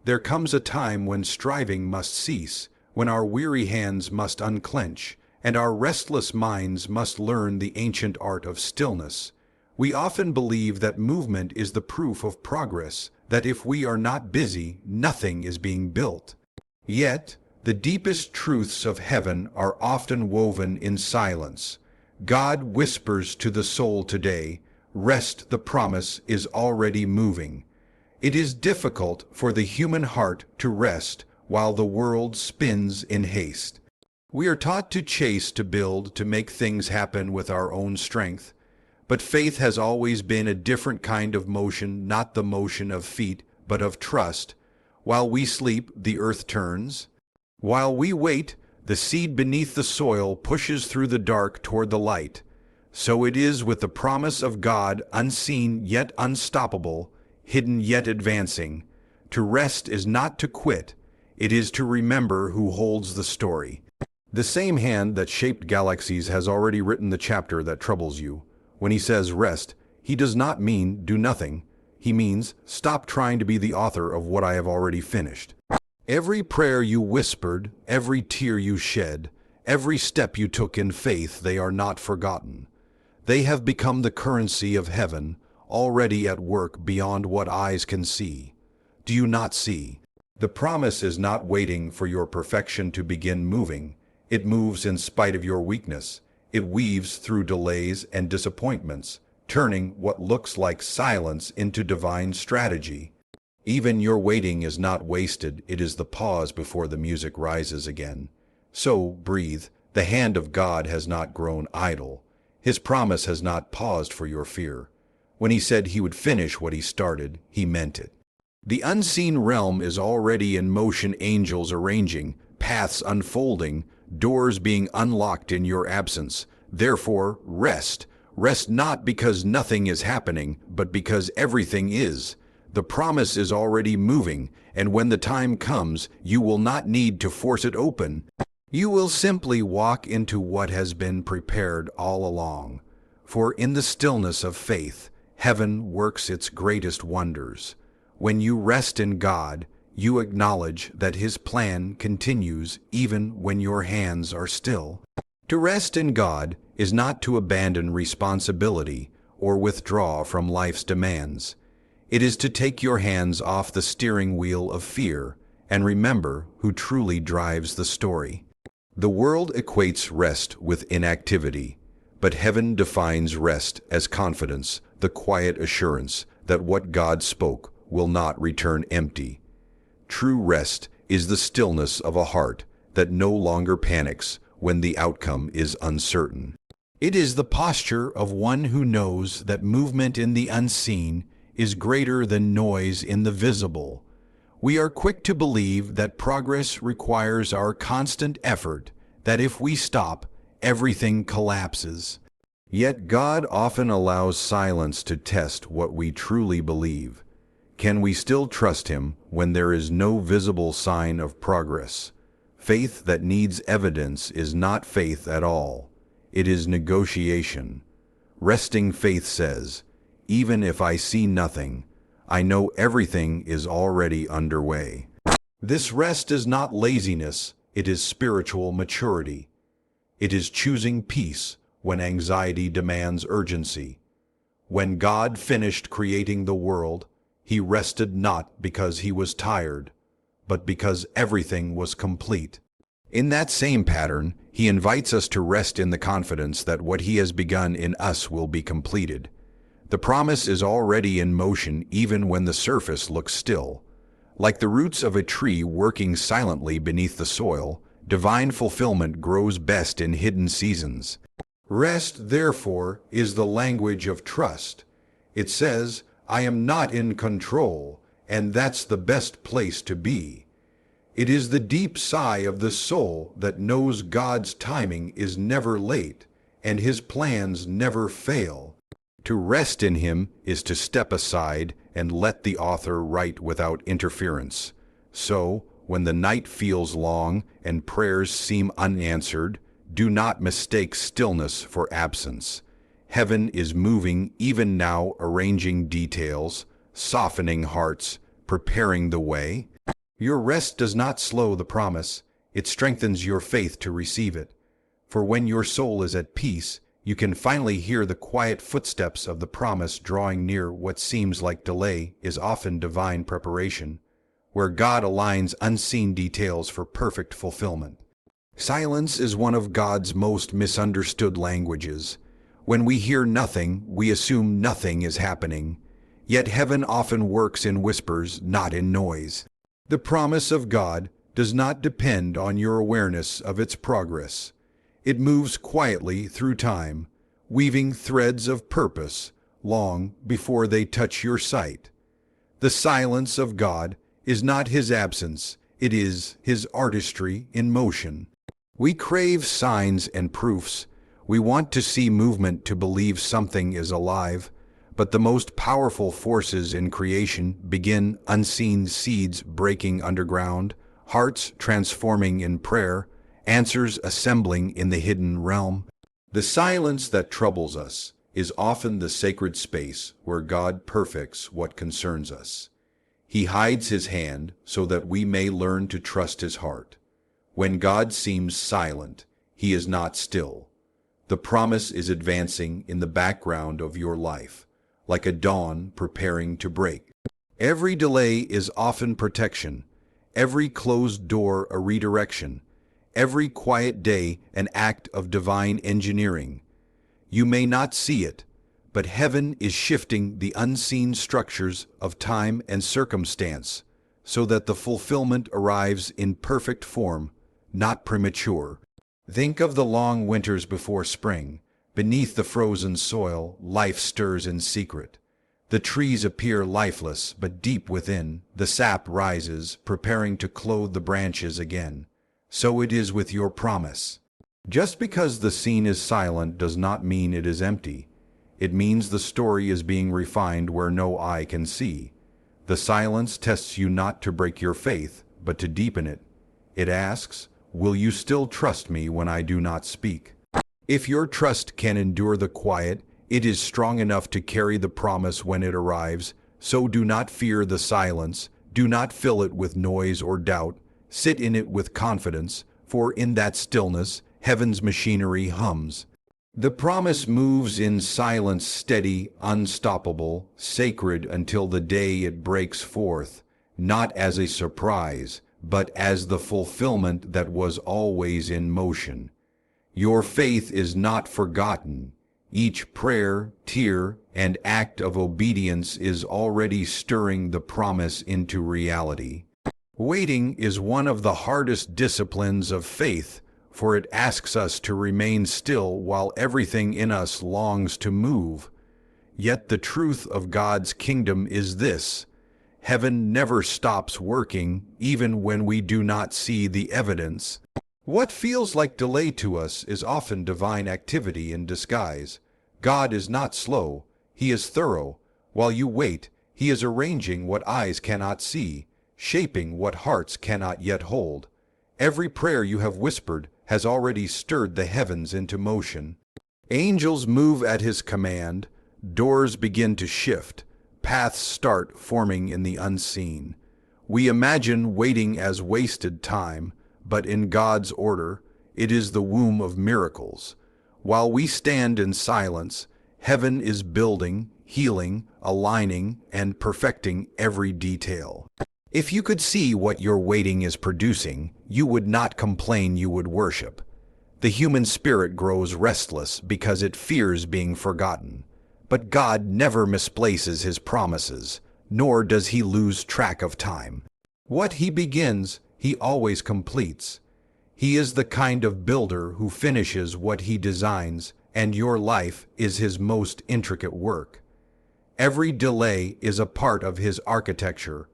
There comes a time when striving must cease, when our weary hands must unclench, and our restless minds must learn the ancient art of stillness. We often believe that movement is the proof of progress, that if we are not busy, nothing is being built. Yet, the deepest truths of heaven are often woven in silence. God whispers to the soul today, "Rest, the promise is already moving." It is difficult for the human heart to rest while the world spins in haste. We are taught to chase, to build, to make things happen with our own strength. But faith has always been a different kind of motion, not the motion of feet, but of trust. While we sleep, the earth turns. While we wait, the seed beneath the soil pushes through the dark toward the light. So it is with the promise of God, unseen yet unstoppable, hidden yet advancing. To rest is not to quit, it is to remember who holds the story. The same hand that shaped galaxies has already written the chapter that troubles you. When he says rest, he does not mean do nothing. He means stop trying to be the author of what I have already finished. Every prayer you whispered, every tear you shed, every step you took in faith, they are not forgotten. They have become the currency of heaven, already at work beyond what eyes can see. Do you not see? The promise is not waiting for your perfection to begin moving. It moves in spite of your weakness. It weaves through delays and disappointments, turning what looks like silence into divine strategy. Even your waiting is not wasted, it is the pause before the music rises again. So, breathe. The hand of God has not grown idle. His promise has not paused for your fear. When he said he would finish what he started, he meant it. The unseen realm is already in motion, angels arranging, paths unfolding, doors being unlocked in your absence. Therefore, rest. Rest not because nothing is happening, but because everything is. The promise is already moving, and when the time comes, you will not need to force it open. You will simply walk into what has been prepared all along. For in the stillness of faith, heaven works its greatest wonders. When you rest in God, you acknowledge that His plan continues even when your hands are still. To rest in God is not to abandon responsibility or withdraw from life's demands. It is to take your hands off the steering wheel of fear and remember who truly drives the story. The world equates rest with inactivity, but heaven defines rest as confidence, the quiet assurance that what God spoke will not return empty. True rest is the stillness of a heart that no longer panics when the outcome is uncertain. It is the posture of one who knows that movement in the unseen is greater than noise in the visible. We are quick to believe that progress requires our constant effort, that if we stop, everything collapses. Yet God often allows silence to test what we truly believe. Can we still trust Him when there is no visible sign of progress? Faith that needs evidence is not faith at all. It is negotiation. Resting faith says, even if I see nothing, I know everything is already underway. This rest is not laziness, it is spiritual maturity. It is choosing peace when anxiety demands urgency. When God finished creating the world, He rested not because He was tired, but because everything was complete. In that same pattern, He invites us to rest in the confidence that what He has begun in us will be completed. The promise is already in motion even when the surface looks still. Like the roots of a tree working silently beneath the soil, divine fulfillment grows best in hidden seasons. Rest, therefore, is the language of trust. It says, I am not in control, and that's the best place to be. It is the deep sigh of the soul that knows God's timing is never late, and His plans never fail. To rest in Him is to step aside and let the author write without interference. So, when the night feels long and prayers seem unanswered, do not mistake stillness for absence. Heaven is moving even now, arranging details, softening hearts, preparing the way. Your rest does not slow the promise, it strengthens your faith to receive it. For when your soul is at peace, you can finally hear the quiet footsteps of the promise drawing near. What seems like delay is often divine preparation, where God aligns unseen details for perfect fulfillment. Silence is one of God's most misunderstood languages. When we hear nothing, we assume nothing is happening. Yet heaven often works in whispers, not in noise. The promise of God does not depend on your awareness of its progress. It moves quietly through time, weaving threads of purpose long before they touch your sight. The silence of God is not His absence, it is His artistry in motion. We crave signs and proofs. We want to see movement to believe something is alive. But the most powerful forces in creation begin unseen, seeds breaking underground, hearts transforming in prayer, answers assembling in the hidden realm. The silence that troubles us is often the sacred space where God perfects what concerns us. He hides His hand so that we may learn to trust His heart. When God seems silent, He is not still. The promise is advancing in the background of your life, like a dawn preparing to break. Every delay is often protection, every closed door a redirection, every quiet day an act of divine engineering. You may not see it, but heaven is shifting the unseen structures of time and circumstance so that the fulfillment arrives in perfect form, not premature. Think of the long winters before spring. Beneath the frozen soil, life stirs in secret. The trees appear lifeless, but deep within, the sap rises, preparing to clothe the branches again. So it is with your promise. Just because the scene is silent does not mean it is empty. It means the story is being refined where no eye can see. The silence tests you not to break your faith, but to deepen it. It asks, "Will you still trust me when I do not speak?" If your trust can endure the quiet, it is strong enough to carry the promise when it arrives. So do not fear the silence. Do not fill it with noise or doubt. Sit in it with confidence, for in that stillness, heaven's machinery hums. The promise moves in silence, steady, unstoppable, sacred until the day it breaks forth, not as a surprise, but as the fulfillment that was always in motion. Your faith is not forgotten. Each prayer, tear, and act of obedience is already stirring the promise into reality. Waiting is one of the hardest disciplines of faith, for it asks us to remain still while everything in us longs to move. Yet the truth of God's kingdom is this: heaven never stops working, even when we do not see the evidence. What feels like delay to us is often divine activity in disguise. God is not slow, He is thorough. While you wait, He is arranging what eyes cannot see, shaping what hearts cannot yet hold. Every prayer you have whispered has already stirred the heavens into motion. Angels move at His command, doors begin to shift, paths start forming in the unseen. We imagine waiting as wasted time, but in God's order, it is the womb of miracles. While we stand in silence, heaven is building, healing, aligning, and perfecting every detail. If you could see what your waiting is producing, you would not complain, you would worship. The human spirit grows restless because it fears being forgotten. But God never misplaces His promises, nor does He lose track of time. What He begins, He always completes. He is the kind of builder who finishes what He designs, and your life is His most intricate work. Every delay is a part of His architecture,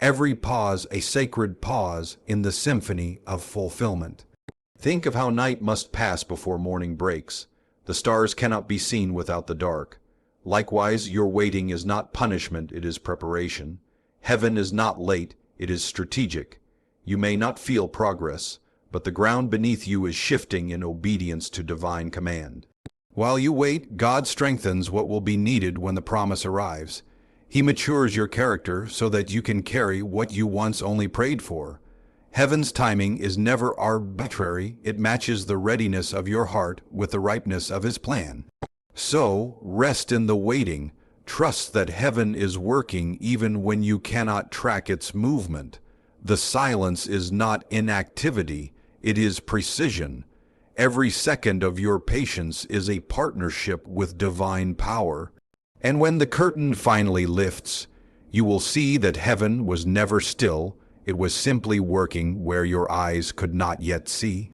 every pause a sacred pause in the symphony of fulfillment. Think of how night must pass before morning breaks. The stars cannot be seen without the dark. Likewise, your waiting is not punishment, it is preparation. Heaven is not late, it is strategic. You may not feel progress, but the ground beneath you is shifting in obedience to divine command. While you wait, God strengthens what will be needed when the promise arrives. He matures your character so that you can carry what you once only prayed for. Heaven's timing is never arbitrary. It matches the readiness of your heart with the ripeness of His plan. So, rest in the waiting. Trust that heaven is working even when you cannot track its movement. The silence is not inactivity, it is precision. Every second of your patience is a partnership with divine power. And when the curtain finally lifts, you will see that heaven was never still. It was simply working where your eyes could not yet see.